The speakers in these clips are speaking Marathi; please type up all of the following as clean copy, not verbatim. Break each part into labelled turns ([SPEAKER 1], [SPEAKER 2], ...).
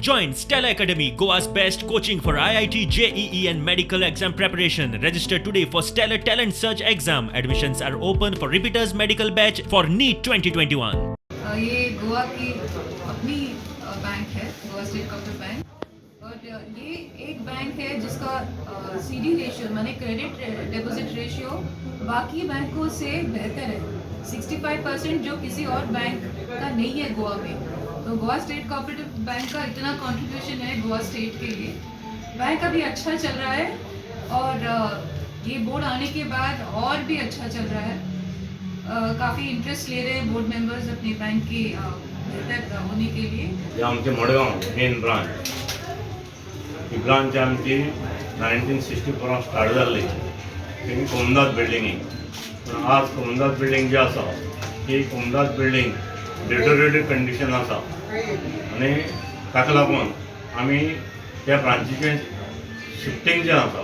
[SPEAKER 1] Join Stella Academy, Goa's best coaching for IIT, JEE and medical exam preparation. Register today for Stellar Talent Search exam. Admissions are open for repeaters medical batch for NEET 2021.
[SPEAKER 2] ये गोवा की अपनी बैंक है, गोवा स्टेट कॉर्पोरेट बैंक। और ये एक बैंक है जिसका CD ratio Mane credit deposit ratio बाकी बैंकों से बेहतर है। 65% जो किसी और बैंक का नहीं है गोवा में। तो गोवा स्टेट कोऑपरेटिव बैंक का इतना कंट्रीब्यूशन है गोवा स्टेट के लिए। बैंक अभी अच्छा चल रहा है और ये बोर्ड आने के बाद और भी अच्छा चल रहा है। काफ़ी इंटरेस्ट ले रहे हैं बोर्ड मेंबर्स अपने बैंक की बेहतर होने के लिए।
[SPEAKER 3] हे आमचे मडगांव मेन ब्रांच, ही ब्रांच आमची 1964 स्टार्ट जाल्ली तेणी कोमदाद बिल्डिंगेक। पूण आज कोमदाद बिल्डिंग जी आसा ही कोमदाद बिल्डिंग डिटोरिएटेड कंडिशन आसा आनी ताका लागून आमी त्या ब्रांचीचें शिफ्टिंग जें आसा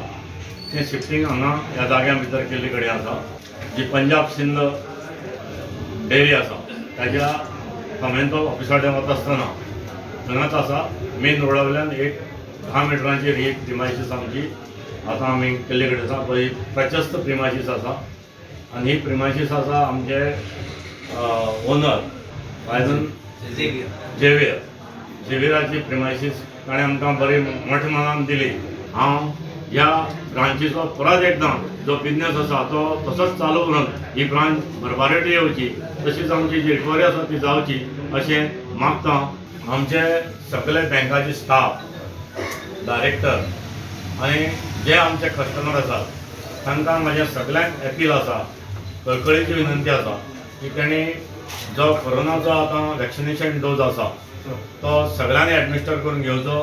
[SPEAKER 3] तें शिफ्टिंग हांगा ह्या जाग्या भितर केल्ले कडेन आसा। जी पंजाब सिंध डेअरी आसा ताज्या कमेंतो ऑफिसा कडेन वता आसतना थंयच आसा मेन रोडा वयल्यान एक 10 मिटरांचेर ही एक प्रिमायसीस आमची आतां आमी केल्ले कडेन आसा। पळय प्रशस्त प्रिमायसीस आसा आनी ही प्रिमायसीस आसा आमचे ओनर फायजन झेवियराची प्रिमायसीस ताणें आमकां बरी मोठ्या मनान दिली। हांव ह्या ब्रांचीचो परत एकदां जो बिजनेस आसा तो तसोच चालू करून ही ब्रांच भरभराट येवची, तशीच आमची जी रिकवरी आसा ती जावची अशें मागता। आमचे सगळे बँकाचे स्टाफ, डायरेक्टर आनी जे आमचे कस्टमर आसात तांकां म्हाजें सगळ्यांक अपील आसा, कळकळीची विनंती आसा की तेणी जो कोरोनाचो आतां वॅक्सिनेशन डोज आसा तो सगळ्यांनी एडमिनिस्टर करून घेवचो।